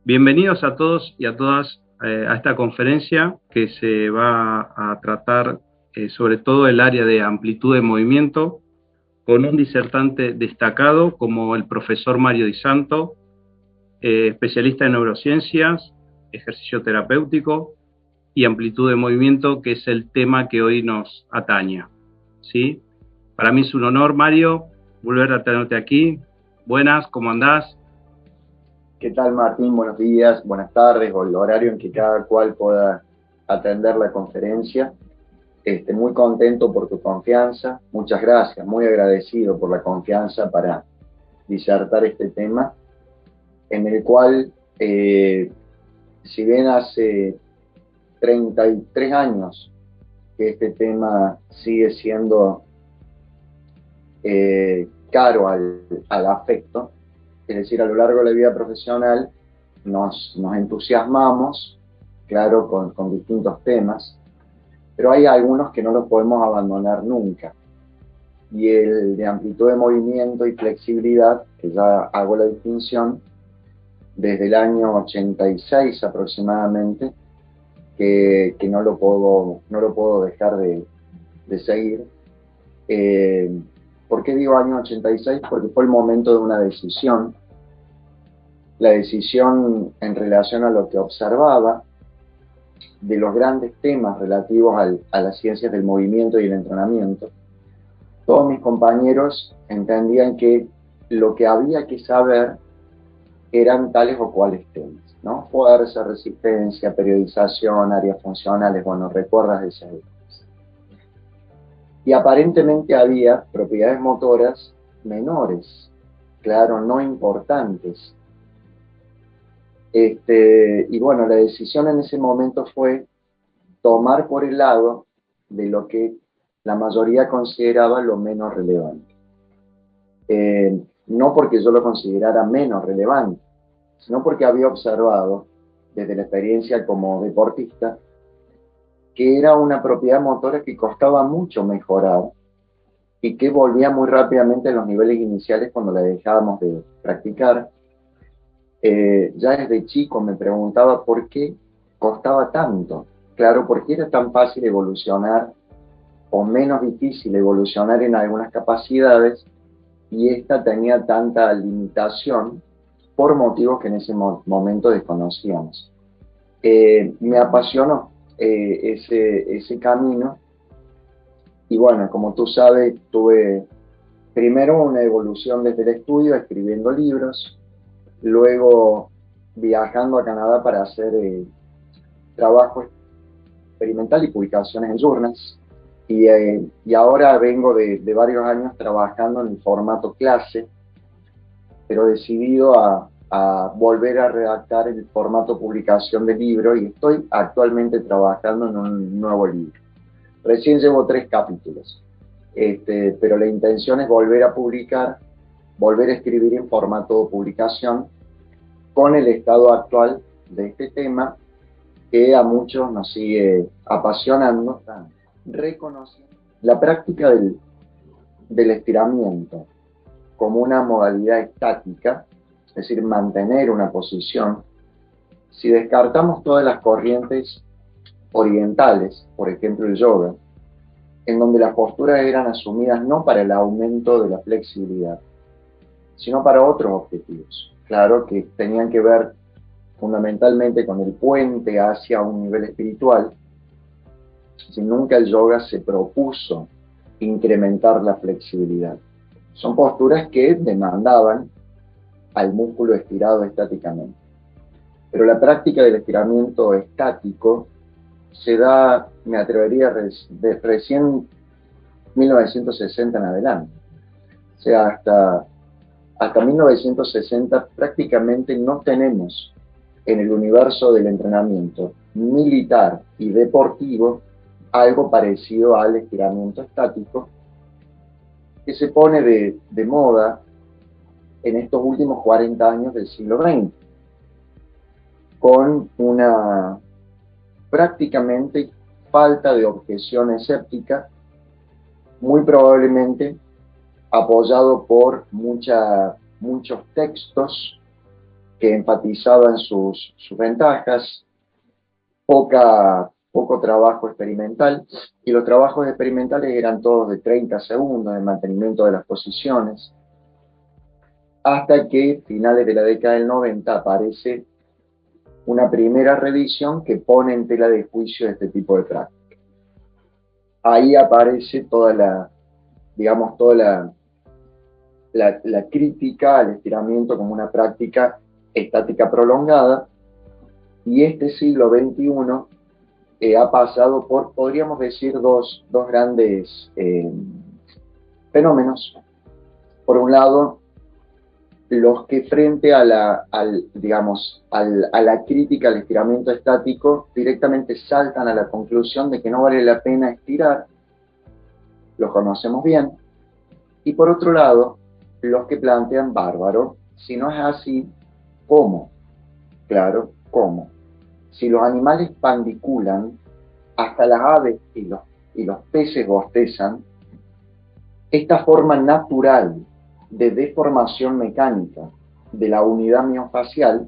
Bienvenidos a todos y a todas a esta conferencia que se va a tratar sobre todo el área de amplitud de movimiento con un disertante destacado como el profesor Mario Di Santo, especialista en neurociencias, ejercicio terapéutico y amplitud de movimiento, que es el tema que hoy nos atañe, ¿sí? Para mí es un honor, Mario, volver a tenerte aquí. Buenas, ¿cómo andás? ¿Qué tal, Martín? Buenos días, buenas tardes, o el horario en que cada cual pueda atender la conferencia. Muy contento por tu confianza, muchas gracias, muy agradecido por la confianza para disertar este tema, en el cual, si bien hace 33 años que este tema sigue siendo caro al afecto, es decir, a lo largo de la vida profesional nos entusiasmamos, claro, con distintos temas, pero hay algunos que no los podemos abandonar nunca. Y el de amplitud de movimiento y flexibilidad, que ya hago la distinción, desde el año 86 aproximadamente, que no lo puedo dejar de seguir. ¿Por qué digo año 86? Porque fue el momento de una decisión. La decisión en relación a lo que observaba de los grandes temas relativos a las ciencias del movimiento y el entrenamiento. Todos mis compañeros entendían que lo que había que saber eran tales o cuales temas, ¿no? Fuerza, resistencia, periodización, áreas funcionales, bueno, recuerdas esas épocas. Y aparentemente había propiedades motoras menores, claro, no importantes. Y bueno, la decisión en ese momento fue tomar por el lado de lo que la mayoría consideraba lo menos relevante. No porque yo lo considerara menos relevante, sino porque había observado, desde la experiencia como deportista, que era una propiedad motora que costaba mucho mejorar y que volvía muy rápidamente a los niveles iniciales cuando la dejábamos de practicar. Ya desde chico me preguntaba por qué costaba tanto. Claro, ¿por qué era tan fácil evolucionar o menos difícil evolucionar en algunas capacidades y esta tenía tanta limitación por motivos que en ese momento desconocíamos? Me apasionó ese camino y bueno, como tú sabes, tuve primero una evolución desde el estudio, escribiendo libros, luego viajando a Canadá para hacer trabajo experimental y publicaciones en journals. Y ahora vengo de varios años trabajando en el formato clase, pero decidido a volver a redactar el formato publicación de libro y estoy actualmente trabajando en un nuevo libro. Recién llevo 3 capítulos, pero la intención es volver a publicar, volver a escribir en formato de publicación con el estado actual de este tema que a muchos nos sigue apasionando, reconociendo la práctica del estiramiento como una modalidad estática, es decir, mantener una posición. Si descartamos todas las corrientes orientales, por ejemplo el yoga, en donde las posturas eran asumidas no para el aumento de la flexibilidad, sino para otros objetivos, claro, que tenían que ver fundamentalmente con el puente hacia un nivel espiritual. Si nunca el yoga se propuso incrementar la flexibilidad. Son posturas que demandaban al músculo estirado estáticamente. Pero la práctica del estiramiento estático se da, me atrevería, recién 1960 en adelante. O sea, hasta 1960 prácticamente no tenemos en el universo del entrenamiento militar y deportivo algo parecido al estiramiento estático, que se pone de moda en estos últimos 40 años del siglo XX, con una prácticamente falta de objeción escéptica, muy probablemente apoyado por muchos textos que enfatizaba en sus ventajas, poco trabajo experimental, y los trabajos experimentales eran todos de 30 segundos de mantenimiento de las posiciones, hasta que finales de la década del 90 aparece una primera revisión que pone en tela de juicio este tipo de práctica. Ahí aparece digamos, toda la crítica al estiramiento como una práctica estática prolongada, y este siglo XXI ha pasado por, podríamos decir, dos grandes fenómenos. Por un lado, los que frente a la crítica al estiramiento estático directamente saltan a la conclusión de que no vale la pena estirar, los conocemos bien, y por otro lado, los que plantean bárbaro, si no es así, ¿cómo? Claro, ¿cómo? Si los animales pandiculan, hasta las aves y los peces bostezan, esta forma natural de deformación mecánica de la unidad miofacial,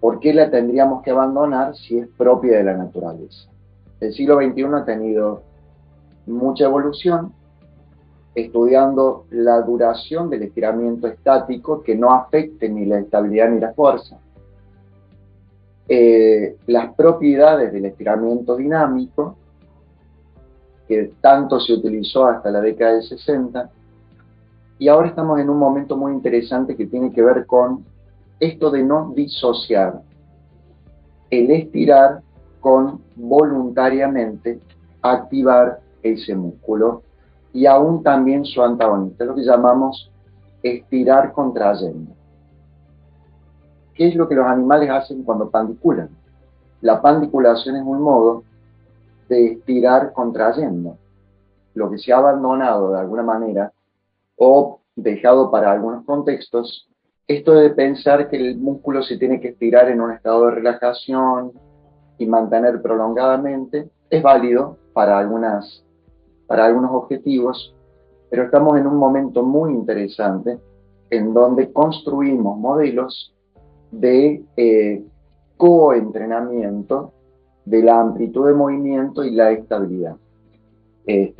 ¿por qué la tendríamos que abandonar si es propia de la naturaleza? El siglo XXI ha tenido mucha evolución, estudiando la duración del estiramiento estático que no afecte ni la estabilidad ni la fuerza, las propiedades del estiramiento dinámico, que tanto se utilizó hasta la década del 60, y ahora estamos en un momento muy interesante que tiene que ver con esto de no disociar el estirar con voluntariamente activar ese músculo, y aún también su antagonista, lo que llamamos estirar contrayendo. ¿Qué es lo que los animales hacen cuando pandiculan? La pandiculación es un modo de estirar contrayendo. Lo que se ha abandonado de alguna manera o dejado para algunos contextos, esto de pensar que el músculo se tiene que estirar en un estado de relajación y mantener prolongadamente, es válido para algunos objetivos, pero estamos en un momento muy interesante en donde construimos modelos de coentrenamiento de la amplitud de movimiento y la estabilidad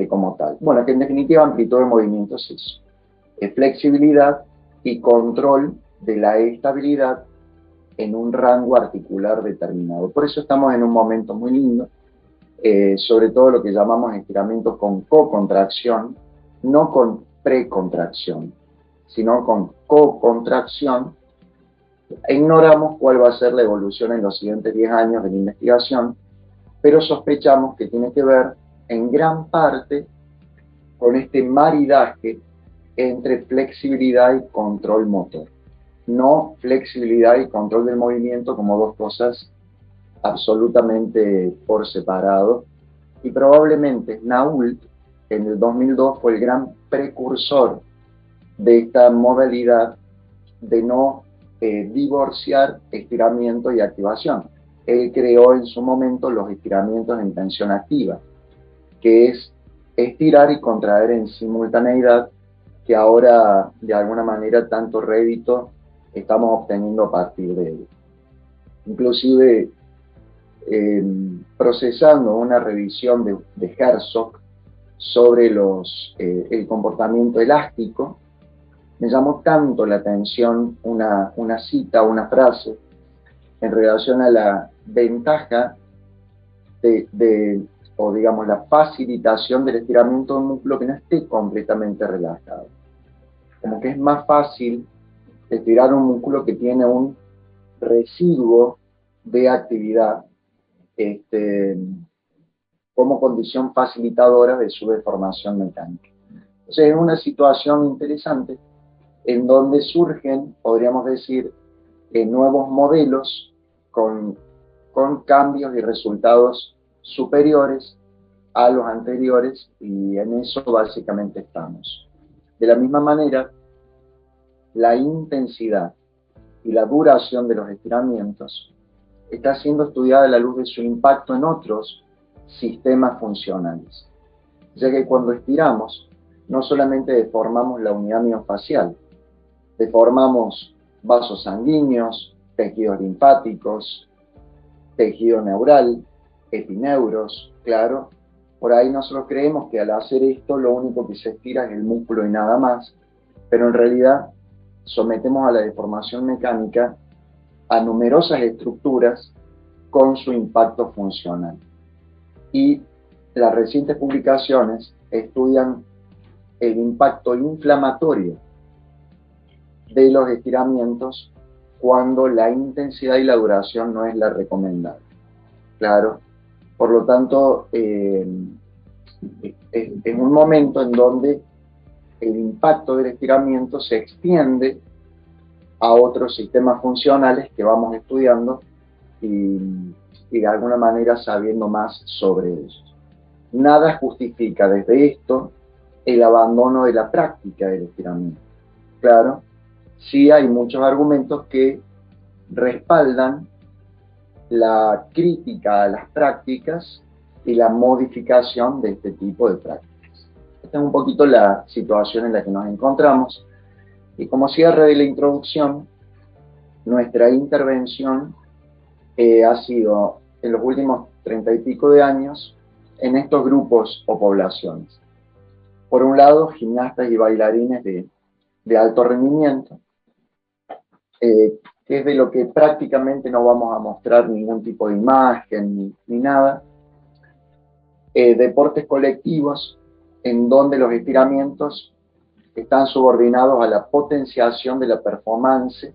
como tal. Bueno, que en definitiva amplitud de movimiento es eso, es flexibilidad y control de la estabilidad en un rango articular determinado. Por eso estamos en un momento muy lindo, sobre todo lo que llamamos estiramientos con co-contracción, no con precontracción, sino con co-contracción. Ignoramos cuál va a ser la evolución en los siguientes 10 años de la investigación, pero sospechamos que tiene que ver en gran parte con este maridaje entre flexibilidad y control motor. No flexibilidad y control del movimiento como dos cosas absolutamente por separado. Y probablemente Nault en el 2002 fue el gran precursor de esta modalidad de no divorciar estiramiento y activación. Él creó en su momento los estiramientos en tensión activa, que es estirar y contraer en simultaneidad, que ahora de alguna manera tanto rédito estamos obteniendo a partir de él. Inclusive procesando una revisión de Herzog sobre el comportamiento elástico, me llamó tanto la atención una cita, una frase, en relación a la ventaja o digamos la facilitación del estiramiento de un músculo que no esté completamente relajado. Como que es más fácil estirar un músculo que tiene un residuo de actividad como condición facilitadora de su deformación mecánica. Entonces es una situación interesante en donde surgen, podríamos decir, nuevos modelos con cambios y resultados superiores a los anteriores, y en eso básicamente estamos. De la misma manera, la intensidad y la duración de los estiramientos está siendo estudiada a la luz de su impacto en otros sistemas funcionales, ya que cuando estiramos no solamente deformamos la unidad miofacial, deformamos vasos sanguíneos, tejidos linfáticos, tejido neural, epineuros, claro. Por ahí nosotros creemos que al hacer esto lo único que se estira es el músculo y nada más, pero en realidad sometemos a la deformación mecánica a numerosas estructuras con su impacto funcional. Y las recientes publicaciones estudian el impacto inflamatorio de los estiramientos cuando la intensidad y la duración no es la recomendada. Claro, por lo tanto, es un momento en donde el impacto del estiramiento se extiende a otros sistemas funcionales que vamos estudiando y de alguna manera sabiendo más sobre ellos. Nada justifica desde esto el abandono de la práctica del estiramiento. Claro, sí hay muchos argumentos que respaldan la crítica a las prácticas y la modificación de este tipo de prácticas. Esta es un poquito la situación en la que nos encontramos. Y como cierre de la introducción, nuestra intervención ha sido en los últimos 30 y pico de años en estos grupos o poblaciones. Por un lado, gimnastas y bailarines de alto rendimiento, que es de lo que prácticamente no vamos a mostrar ningún tipo de imagen ni nada. Deportes colectivos, en donde los estiramientos están subordinados a la potenciación de la performance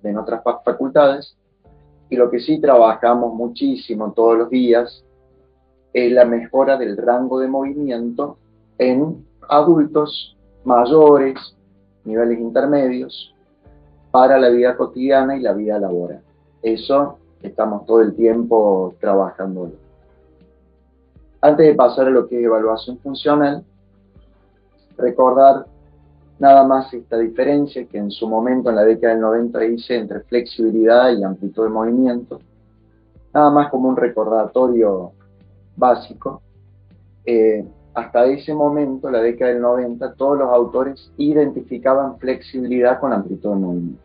de nuestras facultades, y lo que sí trabajamos muchísimo todos los días es la mejora del rango de movimiento en adultos mayores, niveles intermedios, para la vida cotidiana y la vida laboral. Eso estamos todo el tiempo trabajando. Antes de pasar a lo que es evaluación funcional, recordar nada más esta diferencia que en su momento en la década del 90 hice entre flexibilidad y amplitud de movimiento, nada más como un recordatorio básico. Hasta ese momento, la década del 90, todos los autores identificaban flexibilidad con amplitud de movimiento.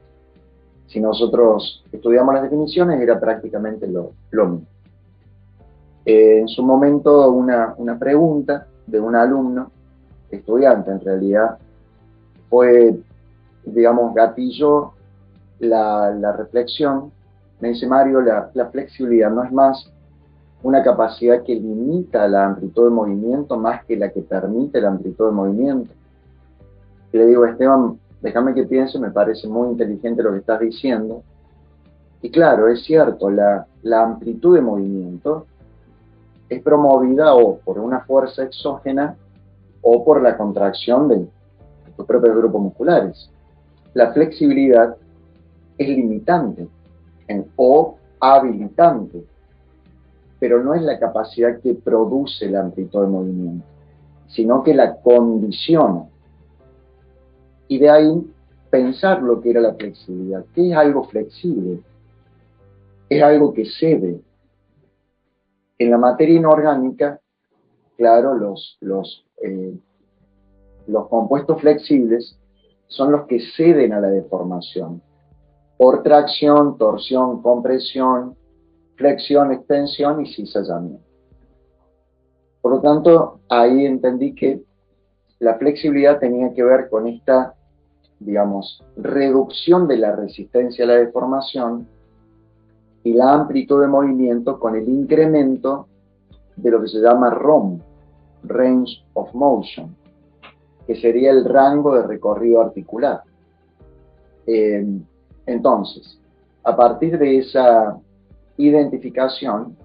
Si nosotros estudiamos las definiciones, era prácticamente lo mismo. En su momento, una pregunta de un alumno, estudiante en realidad, fue, digamos, gatilló la reflexión. Me dice: Mario, la flexibilidad no es más una capacidad que limita la amplitud de movimiento más que la que permite la amplitud de movimiento. Y le digo: Esteban, déjame que piense, me parece muy inteligente lo que estás diciendo. Y claro, es cierto, la amplitud de movimiento es promovida o por una fuerza exógena o por la contracción de tus propios grupos musculares. La flexibilidad es limitante o habilitante, pero no es la capacidad que produce la amplitud de movimiento, sino que la condiciona. Y de ahí pensar lo que era la flexibilidad. ¿Qué es algo flexible? Es algo que cede. En la materia inorgánica, claro, los compuestos flexibles son los que ceden a la deformación por tracción, torsión, compresión, flexión, extensión y cizallamiento. Por lo tanto, ahí entendí que la flexibilidad tenía que ver con esta, digamos, reducción de la resistencia a la deformación y la amplitud de movimiento con el incremento de lo que se llama ROM, Range of Motion, que sería el rango de recorrido articular. Entonces, a partir de esa identificación,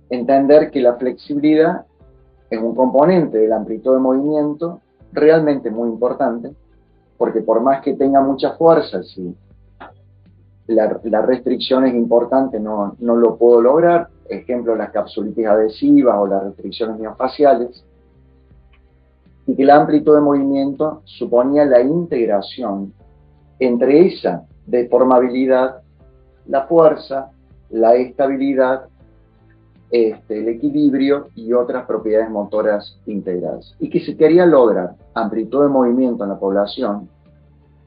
entender que la flexibilidad es un componente de la amplitud de movimiento realmente muy importante, porque por más que tenga mucha fuerza, si la restricción es importante, no lo puedo lograr. Ejemplo, las capsulitis adhesivas o las restricciones miofasciales. Y que la amplitud de movimiento suponía la integración entre esa deformabilidad, la fuerza, la estabilidad, el equilibrio y otras propiedades motoras integradas. Y que se quería lograr amplitud de movimiento en la población,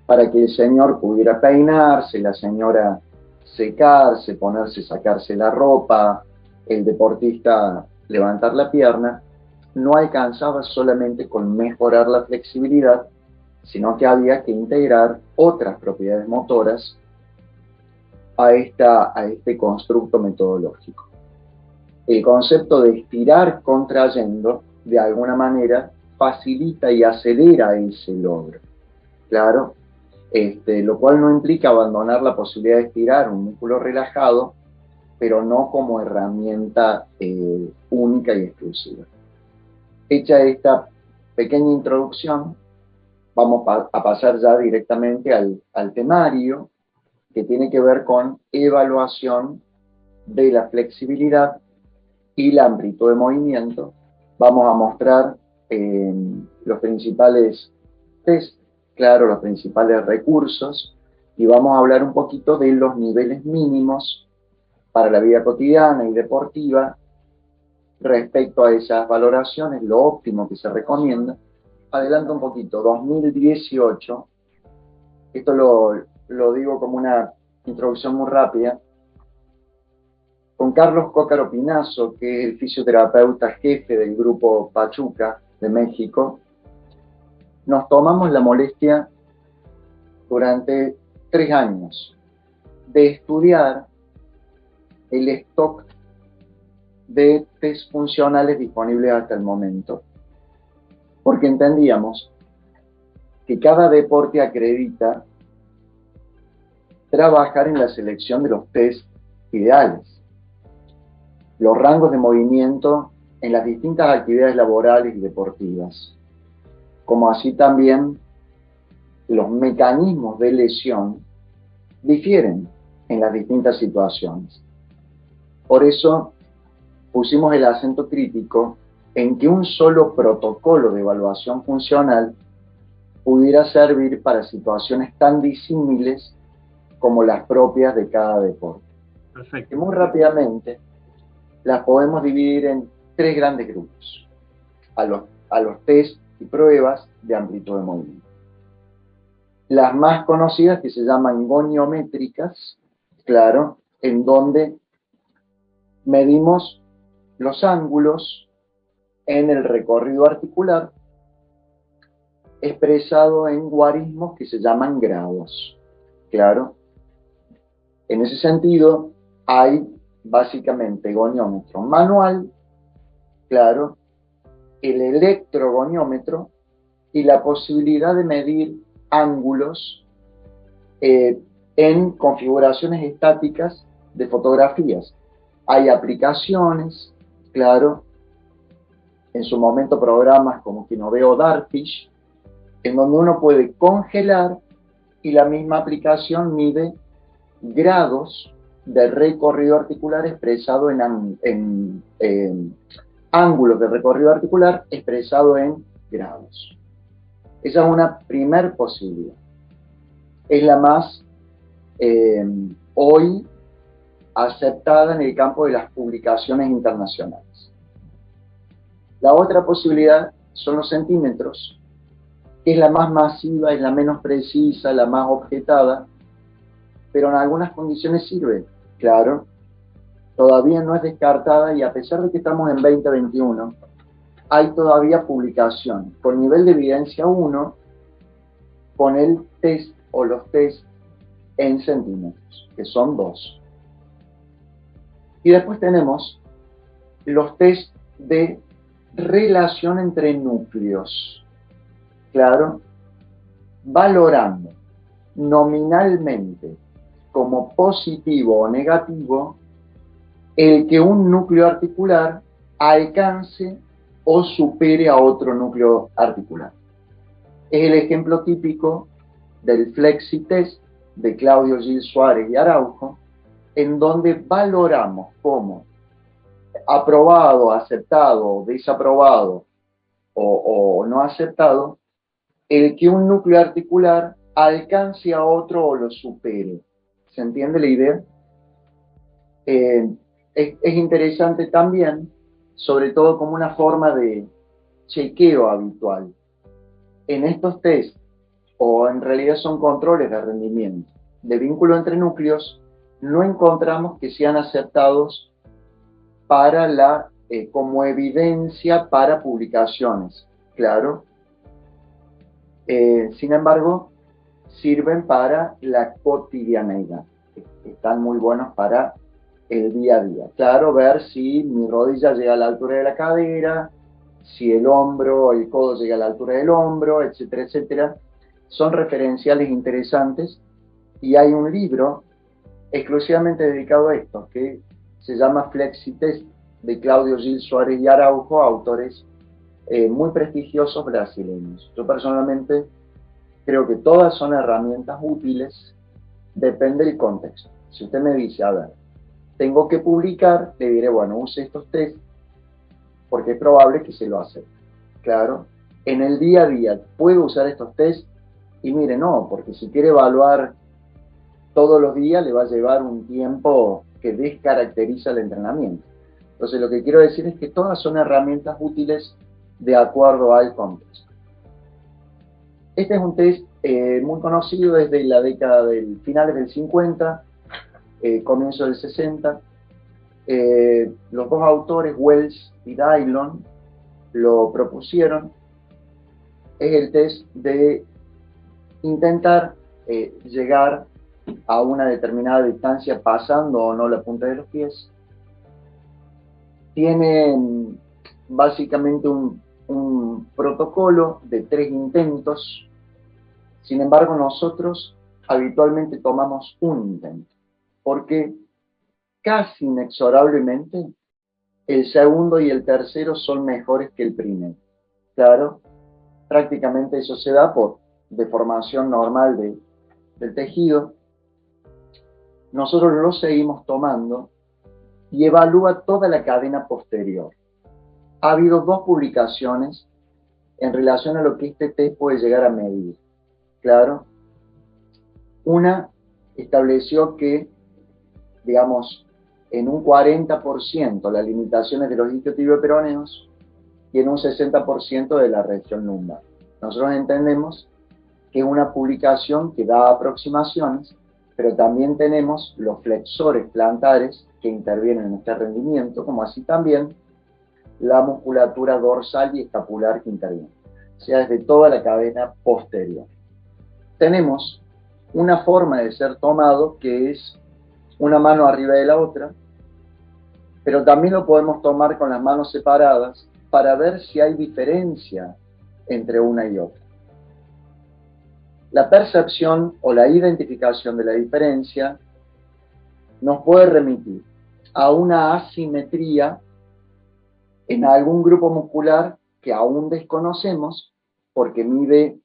para que el señor pudiera peinarse, la señora secarse, ponerse, sacarse la ropa, el deportista levantar la pierna, no alcanzaba solamente con mejorar la flexibilidad, sino que había que integrar otras propiedades motoras a este constructo metodológico. El concepto de estirar contrayendo, de alguna manera, facilita y acelera ese logro. Claro, lo cual no implica abandonar la posibilidad de estirar un músculo relajado, pero no como herramienta única y exclusiva. Hecha esta pequeña introducción, vamos a pasar ya directamente al temario, que tiene que ver con evaluación de la flexibilidad y la amplitud de movimiento. Vamos a mostrar los principales test, claro, los principales recursos, y vamos a hablar un poquito de los niveles mínimos para la vida cotidiana y deportiva respecto a esas valoraciones, lo óptimo que se recomienda. Adelanto un poquito, 2018, esto lo digo como una introducción muy rápida, con Carlos Cócaro Pinazo, que es el fisioterapeuta jefe del grupo Pachuca de México, nos tomamos la molestia durante 3 años de estudiar el stock de test funcionales disponibles hasta el momento, porque entendíamos que cada deporte acredita trabajar en la selección de los test ideales, los rangos de movimiento en las distintas actividades laborales y deportivas, como así también los mecanismos de lesión difieren en las distintas situaciones. Por eso pusimos el acento crítico en que un solo protocolo de evaluación funcional pudiera servir para situaciones tan disímiles como las propias de cada deporte. Perfecto. Y muy rápidamente las podemos dividir en 3 grandes grupos, a los test y pruebas de amplitud de movimiento. Las más conocidas, que se llaman goniométricas, claro, en donde medimos los ángulos en el recorrido articular expresado en guarismos que se llaman grados, claro. En ese sentido, hay básicamente goniómetro manual, claro, el electrogoniómetro y la posibilidad de medir ángulos en configuraciones estáticas de fotografías. Hay aplicaciones, claro, en su momento programas como Kinoveo o Dartfish, en donde uno puede congelar y la misma aplicación mide grados de recorrido articular expresado en ángulos de recorrido articular expresado en grados. Esa es una primer posibilidad. Es la más hoy aceptada en el campo de las publicaciones internacionales. La otra posibilidad son los centímetros, que es la más masiva, es la menos precisa, la más objetada, pero en algunas condiciones sirve, claro. Todavía no es descartada y a pesar de que estamos en 2021, hay todavía publicación con nivel de evidencia 1 con el test o los test en centímetros, que son 2. Y después tenemos los test de relación entre núcleos, claro, valorando nominalmente como positivo o negativo el que un núcleo articular alcance o supere a otro núcleo articular. Es el ejemplo típico del FlexiTest de Claudio Gil Suárez y Araujo, en donde valoramos como aprobado, aceptado, desaprobado o no aceptado el que un núcleo articular alcance a otro o lo supere. ¿Se entiende la idea? Es interesante también, sobre todo como una forma de chequeo habitual. En estos test o en realidad son controles de rendimiento, de vínculo entre núcleos, no encontramos que sean aceptados para como evidencia para publicaciones, claro. Sin embargo, sirven para la cotidianeidad. Están muy buenos para el día a día. Claro, ver si mi rodilla llega a la altura de la cadera, si el hombro o el codo llega a la altura del hombro, etcétera, etcétera. Son referenciales interesantes y hay un libro exclusivamente dedicado a esto que se llama FlexiTest de Claudio Gil Suárez y Araujo, autores muy prestigiosos brasileños. Yo personalmente creo que todas son herramientas útiles, depende del contexto. Si usted me dice, a ver, tengo que publicar, le diré, bueno, use estos test porque es probable que se lo acepte. Claro, en el día a día, ¿puedo usar estos test? Y mire, no, porque si quiere evaluar todos los días, le va a llevar un tiempo que descaracteriza el entrenamiento. Entonces, lo que quiero decir es que todas son herramientas útiles de acuerdo al contexto. Este es un test muy conocido desde la década del finales del 50, comienzo del 60. Los dos autores, Wells y Dylon, lo propusieron. Es el test de intentar llegar a una determinada distancia pasando o no la punta de los pies. Tienen básicamente un protocolo de 3 intentos. Sin embargo, nosotros habitualmente tomamos un intento, porque casi inexorablemente el segundo y el tercero son mejores que el primero. Claro, prácticamente eso se da por deformación normal del tejido. Nosotros lo seguimos tomando y evalúa toda la cadena posterior. Ha habido 2 publicaciones en relación a lo que este test puede llegar a medir. Claro, una estableció que, digamos, en un 40% las limitaciones de los isquiotibioperoneos y en un 60% de la región lumbar. Nosotros entendemos que es una publicación que da aproximaciones, pero también tenemos los flexores plantares que intervienen en este rendimiento, como así también la musculatura dorsal y escapular que interviene, o sea, desde toda la cadena posterior. Tenemos una forma de ser tomado que es una mano arriba de la otra, pero también lo podemos tomar con las manos separadas para ver si hay diferencia entre una y otra. La percepción o la identificación de la diferencia nos puede remitir a una asimetría en algún grupo muscular que aún desconocemos porque mide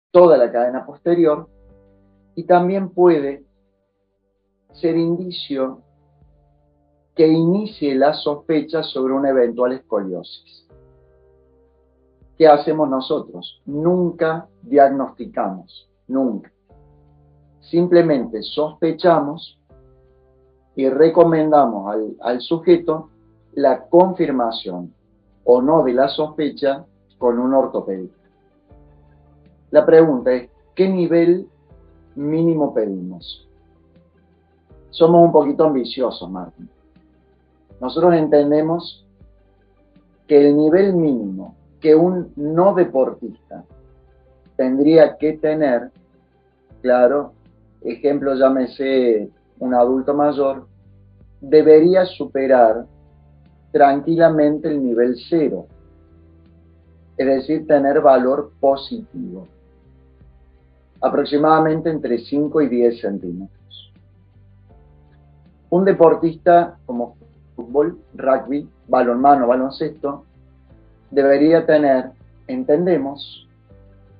toda la cadena posterior, y también puede ser indicio que inicie la sospecha sobre una eventual escoliosis. ¿Qué hacemos nosotros? Nunca diagnosticamos, nunca. Simplemente sospechamos y recomendamos al sujeto la confirmación o no de la sospecha con un ortopedista. La pregunta es, ¿qué nivel mínimo pedimos? Somos un poquito ambiciosos, Martín. Nosotros entendemos que el nivel mínimo que un no deportista tendría que tener, claro, ejemplo, llámese un adulto mayor, debería superar tranquilamente el nivel 0, es decir, tener valor positivo, aproximadamente entre 5 y 10 centímetros. Un deportista como fútbol, rugby, balonmano, baloncesto, debería tener, entendemos,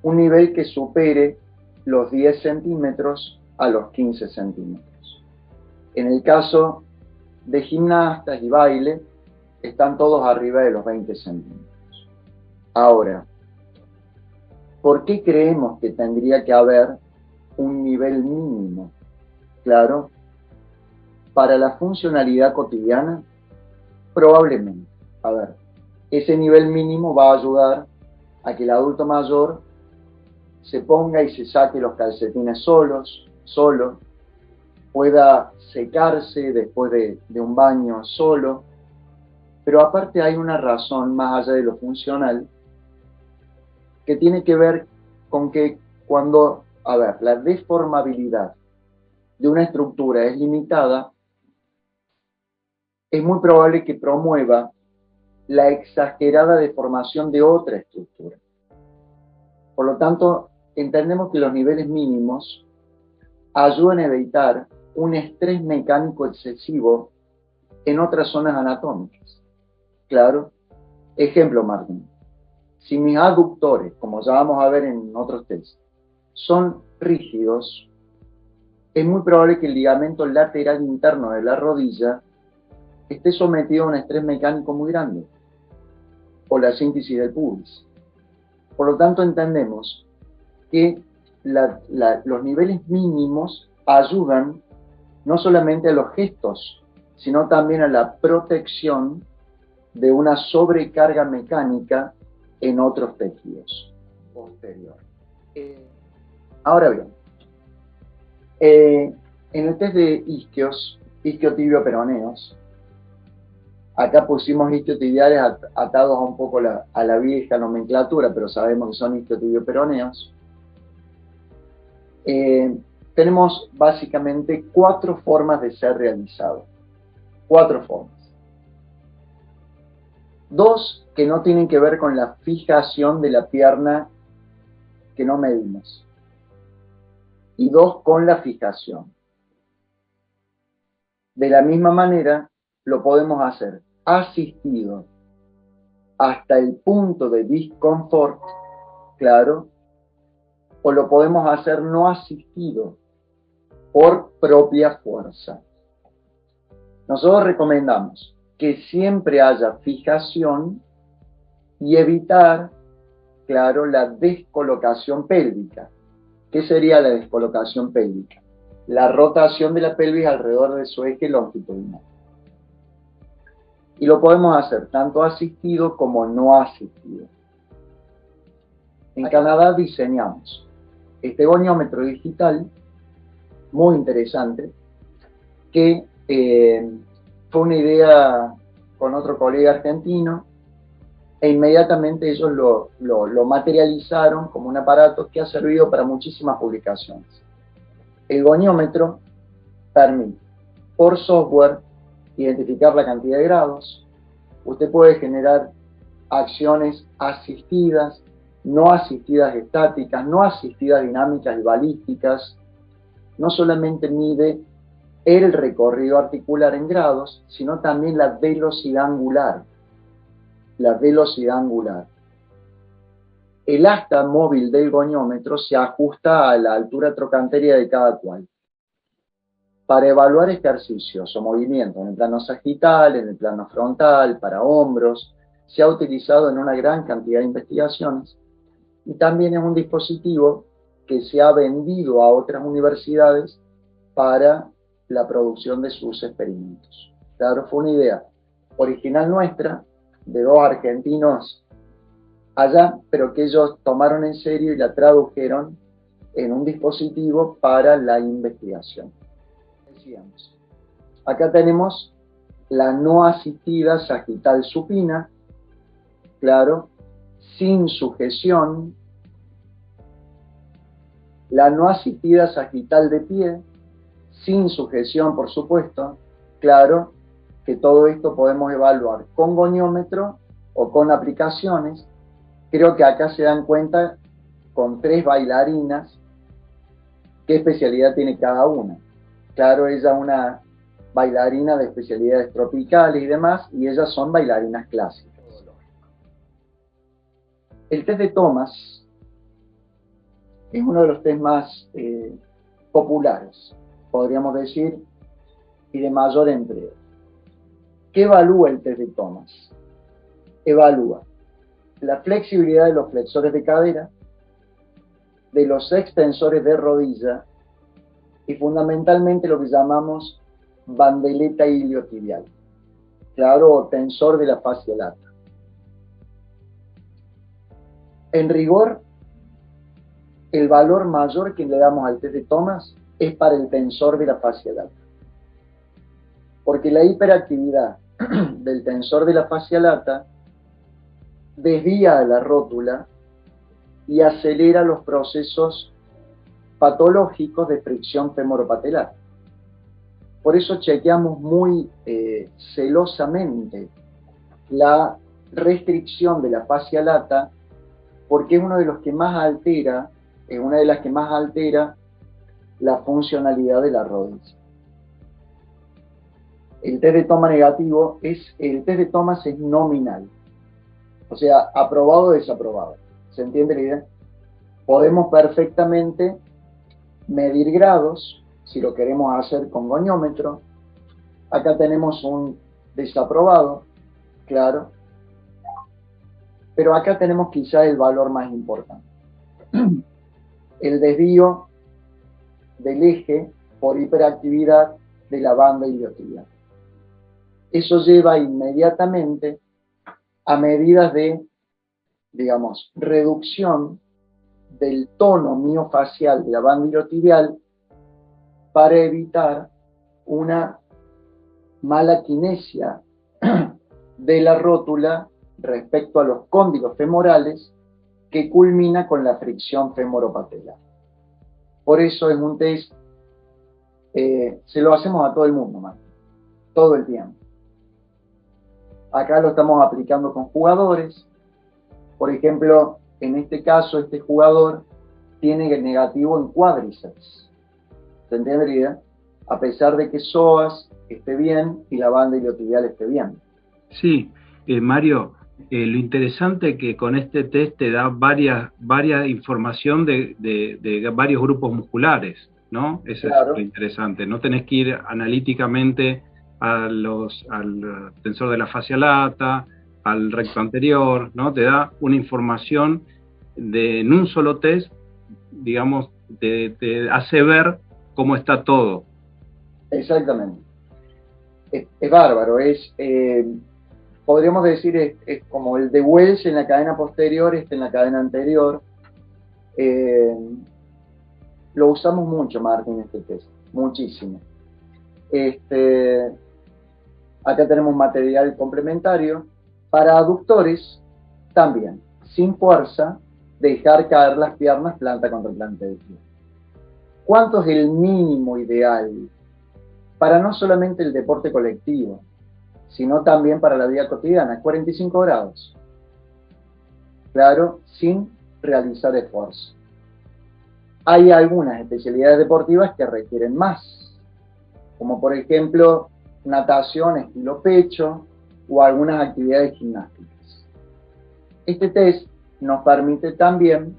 un nivel que supere los 10 centímetros a los 15 centímetros. En el caso de gimnastas y baile, están todos arriba de los 20 centímetros. Ahora, ¿por qué creemos que tendría que haber un nivel mínimo? Claro, para la funcionalidad cotidiana, probablemente. A ver, ese nivel mínimo va a ayudar a que el adulto mayor se ponga y se saque los calcetines solo, pueda secarse después de un baño solo. Pero aparte hay una razón más allá de lo funcional que tiene que ver con que cuando, la deformabilidad de una estructura es limitada, es muy probable que promueva la exagerada deformación de otra estructura. Por lo tanto, entendemos que los niveles mínimos ayudan a evitar un estrés mecánico excesivo en otras zonas anatómicas. Claro, ejemplo, Martín. Si mis aductores, como ya vamos a ver en otros tests, son rígidos, es muy probable que el ligamento lateral interno de la rodilla esté sometido a un estrés mecánico muy grande, o la síntesis del pubis. Por lo tanto, entendemos que los niveles mínimos ayudan no solamente a los gestos, sino también a la protección de una sobrecarga mecánica en otros tejidos posteriores. Ahora bien, en el test de isquios, isquiotibio-peroneos, acá pusimos isquiotibiales atados a un poco a la vieja nomenclatura, pero sabemos que son isquiotibio-peroneos. Tenemos básicamente 4 formas de ser realizado. 4 formas. 2 que no tienen que ver con la fijación de la pierna que no medimos. Y 2 con la fijación. De la misma manera, lo podemos hacer asistido hasta el punto de disconfort, claro, o lo podemos hacer no asistido por propia fuerza. Nosotros recomendamos que siempre haya fijación y evitar, claro, la descolocación pélvica. ¿Qué sería la descolocación pélvica? La rotación de la pelvis alrededor de su eje longitudinal. Y lo podemos hacer tanto asistido como no asistido. En Canadá diseñamos este goniómetro digital, muy interesante, que fue una idea con otro colega argentino, e inmediatamente ellos lo materializaron como un aparato que ha servido para muchísimas publicaciones. El goniómetro permite, por software, identificar la cantidad de grados. Usted puede generar acciones asistidas, no asistidas estáticas, no asistidas dinámicas y balísticas. No solamente mide el recorrido articular en grados, sino también la velocidad angular. La velocidad angular. El asta móvil del goniómetro se ajusta a la altura trochanteria de cada cual. Para evaluar ejercicios o movimientos en el plano sagital, en el plano frontal, para hombros, se ha utilizado en una gran cantidad de investigaciones, y también es un dispositivo que se ha vendido a otras universidades para la producción de sus experimentos. Claro, fue una idea original nuestra, de 2 argentinos allá, pero que ellos tomaron en serio y la tradujeron en un dispositivo para la investigación. Decíamos, acá tenemos la no asistida sagital supina, claro, sin sujeción, la no asistida sagital de pie, sin sujeción, por supuesto, claro, que todo esto podemos evaluar con goniómetro o con aplicaciones. Creo que acá se dan cuenta con 3 bailarinas qué especialidad tiene cada una. Claro, ella es una bailarina de especialidades tropicales y demás, y ellas son bailarinas clásicas. El test de Thomas es uno de los test más populares, podríamos decir, y de mayor empleo. ¿Qué evalúa el test de Thomas? Evalúa la flexibilidad de los flexores de cadera, de los extensores de rodilla y fundamentalmente lo que llamamos bandeleta iliotibial, claro, o tensor de la fascia lata. En rigor, el valor mayor que le damos al test de Thomas es para el tensor de la fascia lata. Porque la hiperactividad del tensor de la fascia lata desvía a la rótula y acelera los procesos patológicos de fricción femoropatelar. Por eso chequeamos muy celosamente la restricción de la fascia lata, porque es uno de los que más altera, es una de las que más altera la funcionalidad de la rodilla. El test de Thomas negativo el test de Thomas es nominal, o sea, aprobado o desaprobado. ¿Se entiende la idea? Podemos perfectamente medir grados, si lo queremos hacer con goniómetro. Acá tenemos un desaprobado, claro, pero acá tenemos quizá el valor más importante. El desvío del eje por hiperactividad de la banda iliotibial. Eso lleva inmediatamente a medidas de, digamos, reducción del tono miofacial de la banda iliotibial para evitar una mala kinesia de la rótula respecto a los cóndilos femorales que culmina con la fricción femoropatelar. Por eso es un test, se lo hacemos a todo el mundo, Martín, todo el tiempo. Acá lo estamos aplicando con jugadores. Por ejemplo, en este caso, este jugador tiene negativo en cuádriceps. ¿Se entiende la idea? A pesar de que psoas esté bien y la banda iliotibial esté bien. Sí, Mario, lo interesante es que con este test te da varias información de varios grupos musculares, ¿no? Eso Claro. es lo interesante. No tenés que ir analíticamente al tensor de la fascia lata, al recto anterior, ¿no? Te da una información en un solo test, digamos, te hace ver cómo está todo. Exactamente. Es bárbaro, podríamos decir, es como el de Wells en la cadena posterior, en la cadena anterior. Lo usamos mucho, Martín, este test, muchísimo. Acá tenemos material complementario. Para aductores, también, sin fuerza, dejar caer las piernas planta contra planta del pie. ¿Cuánto es el mínimo ideal para no solamente el deporte colectivo, sino también para la vida cotidiana? 45 grados. Claro, sin realizar esfuerzo. Hay algunas especialidades deportivas que requieren más, como por ejemplo natación estilo pecho o algunas actividades gimnásticas. Este test nos permite también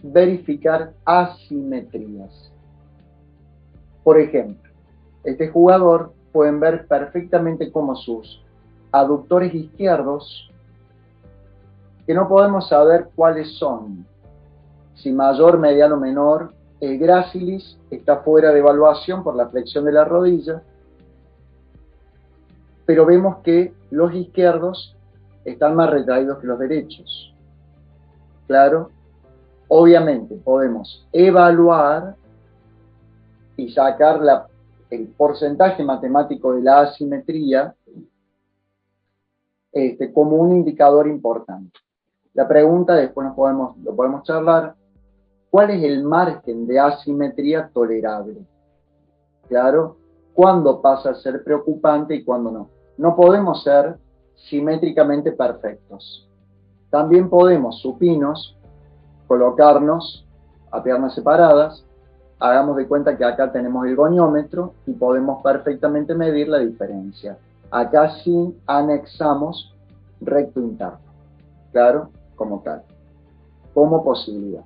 verificar asimetrías. Por ejemplo, este jugador pueden ver perfectamente cómo sus aductores izquierdos, que no podemos saber cuáles son, si mayor, mediano, menor, el gracilis está fuera de evaluación por la flexión de la rodilla, pero vemos que los izquierdos están más retraídos que los derechos. Claro, obviamente podemos evaluar y sacar el porcentaje matemático de la asimetría como un indicador importante. La pregunta, después lo podemos charlar, ¿cuál es el margen de asimetría tolerable? Claro, ¿cuándo pasa a ser preocupante y cuándo no? No podemos ser simétricamente perfectos. También podemos, supinos, colocarnos a piernas separadas. Hagamos de cuenta que acá tenemos el goniómetro y podemos perfectamente medir la diferencia. Acá sí anexamos recto interno, claro, como tal, como posibilidad.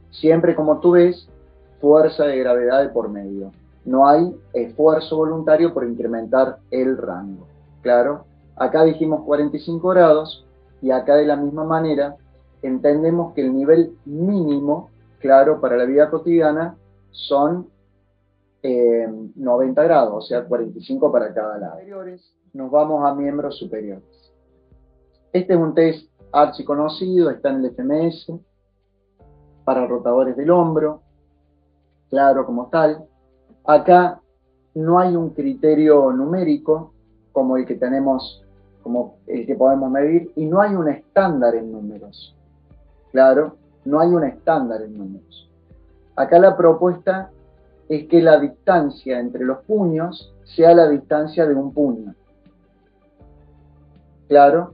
Siempre, como tú ves, fuerza de gravedad de por medio. No hay esfuerzo voluntario por incrementar el rango, claro. Acá dijimos 45 grados y acá de la misma manera entendemos que el nivel mínimo, claro, para la vida cotidiana son 90 grados, o sea, 45 para cada lado. Nos vamos a miembros superiores. Este es un test archiconocido, está en el FMS. para rotadores del hombro, claro, como tal. Acá no hay un criterio numérico como el que tenemos, como el que podemos medir, y no hay un estándar en números. Claro, no hay un estándar en números. Acá la propuesta es que la distancia entre los puños sea la distancia de un puño. Claro,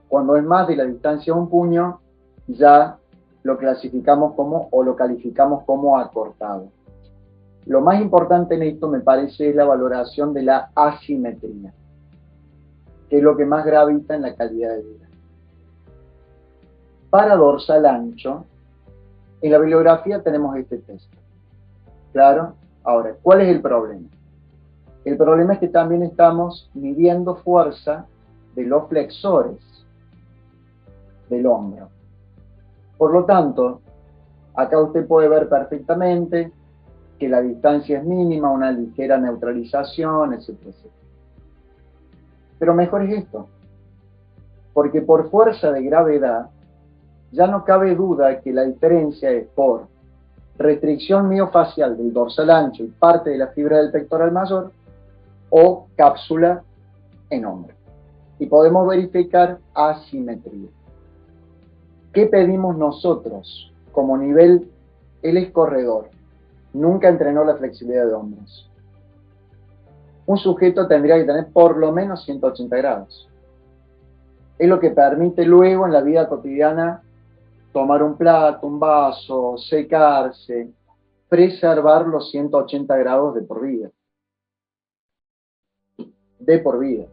cuando es más de la distancia de un puño, ya lo clasificamos como o lo calificamos como acortado. Lo más importante en esto, me parece, es la valoración de la asimetría, que es lo que más gravita en la calidad de vida. Para dorsal ancho, en la bibliografía tenemos este texto. ¿Claro? Ahora, ¿cuál es el problema? El problema es que también estamos midiendo fuerza de los flexores del hombro. Por lo tanto, acá usted puede ver perfectamente que la distancia es mínima, una ligera neutralización, etcétera, etcétera. Pero mejor es esto, porque por fuerza de gravedad ya no cabe duda que la diferencia es por restricción miofacial del dorsal ancho y parte de la fibra del pectoral mayor o cápsula en hombro. Y podemos verificar asimetría. ¿Qué pedimos nosotros como nivel? Él es corredor, nunca entrenó la flexibilidad de hombros. Un sujeto tendría que tener por lo menos 180 grados. Es lo que permite luego en la vida cotidiana tomar un plato, un vaso, secarse, preservar los 180 grados de por vida. De por vida.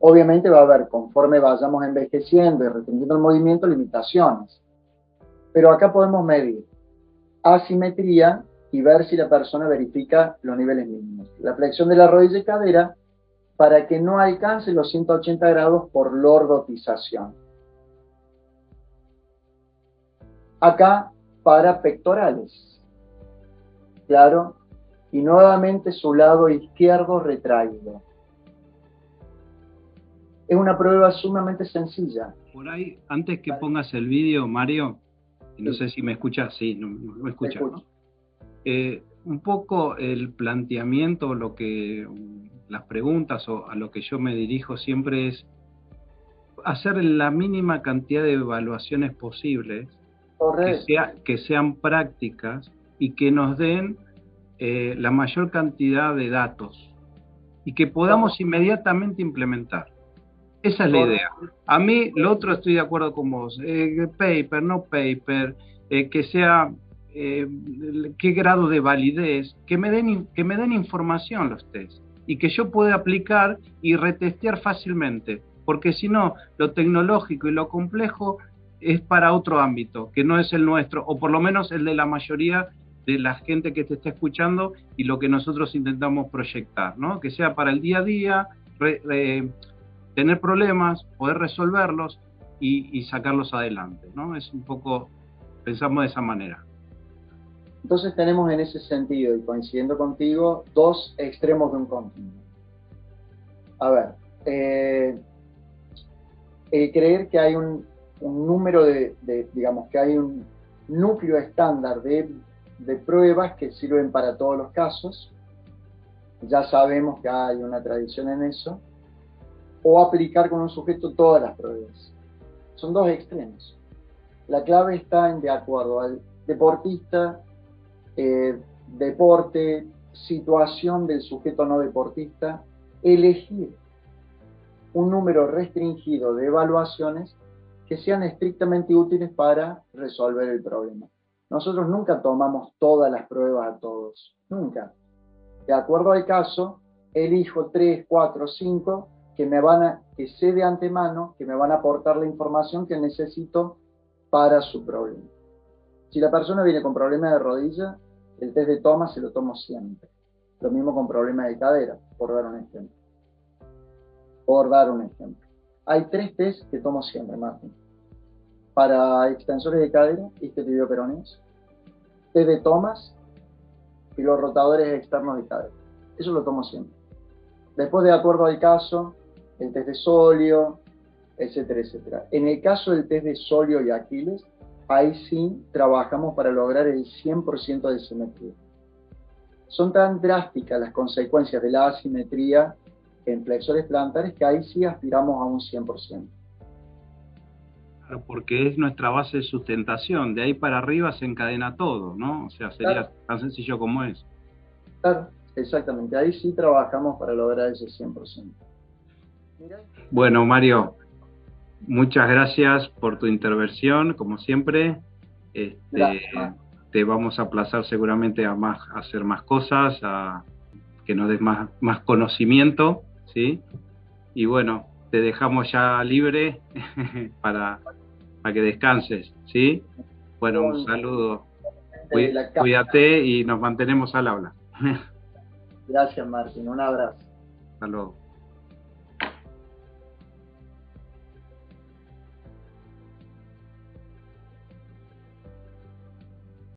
Obviamente va a haber, conforme vayamos envejeciendo y restringiendo el movimiento, limitaciones. Pero acá podemos medir asimetría y ver si la persona verifica los niveles mínimos. La flexión de la rodilla y cadera para que no alcance los 180 grados por lordotización. Acá para pectorales. Claro. Y nuevamente su lado izquierdo retraído. Es una prueba sumamente sencilla. Por ahí, antes que pongas el vídeo, Mario, no sé si me escuchas, sí, no me escuchas, ¿no? Un poco el planteamiento, las preguntas o a lo que yo me dirijo siempre es hacer la mínima cantidad de evaluaciones posibles, que sean prácticas y que nos den la mayor cantidad de datos y que podamos inmediatamente implementar. Esa es la idea. A mí, lo otro estoy de acuerdo con vos. Paper, no paper, que sea qué grado de validez, que me den información los test y que yo pueda aplicar y retestear fácilmente, porque si no, lo tecnológico y lo complejo es para otro ámbito, que no es el nuestro, o por lo menos el de la mayoría de la gente que te está escuchando y lo que nosotros intentamos proyectar, ¿no? Que sea para el día a día, tener problemas, poder resolverlos y sacarlos adelante, ¿no? Es un poco, pensamos de esa manera. Entonces tenemos en ese sentido, y coincidiendo contigo, dos extremos de un continuo. A ver, el creer que hay un número digamos, que hay un núcleo estándar de pruebas que sirven para todos los casos, ya sabemos que hay una tradición en eso, o aplicar con un sujeto todas las pruebas. Son dos extremos. La clave está en, de acuerdo al deportista, deporte, situación del sujeto no deportista, elegir un número restringido de evaluaciones que sean estrictamente útiles para resolver el problema. Nosotros nunca tomamos todas las pruebas a todos, nunca. De acuerdo al caso, elijo 3, 4, 5 que sé de antemano que me van a aportar la información que necesito para su problema. Si la persona viene con problemas de rodilla, el test de Thomas se lo tomo siempre. Lo mismo con problemas de cadera, por dar un ejemplo. Hay 3 tests que tomo siempre, Martín. Para extensores de cadera, isquiotibial-peroneos, test de Thomas y los rotadores externos de cadera. Eso lo tomo siempre. Después, de acuerdo al caso, el test de solio, etcétera, etcétera. En el caso del test de solio y Aquiles, ahí sí trabajamos para lograr el 100% de simetría. Son tan drásticas las consecuencias de la asimetría en flexores plantares que ahí sí aspiramos a un 100%. Claro, porque es nuestra base de sustentación, de ahí para arriba se encadena todo, ¿no? O sea, sería tan sencillo como es. Claro, exactamente, ahí sí trabajamos para lograr ese 100%. Bueno, Mario, muchas gracias por tu intervención, como siempre. Te vamos a aplazar seguramente a hacer más cosas, a que nos des más conocimiento, ¿sí? Y bueno, te dejamos ya libre para que descanses, ¿sí? Bueno, un saludo. Cuídate y nos mantenemos al habla. Gracias, Martín. Un abrazo. Hasta luego.